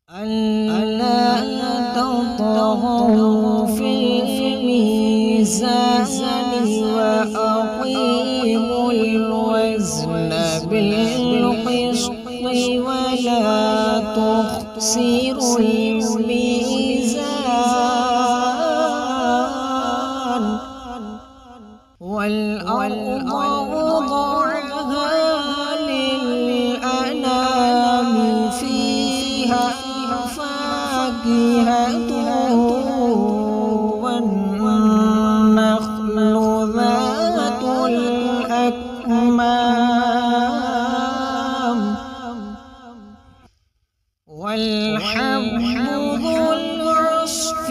ألا تطغوا في الميزان وأقيموا الوزن بالقسط ولا تخسروا الميزان والأرض وضعها للأنام فيها فاكهة والنخل ذات الأكمام والحب ذو العصف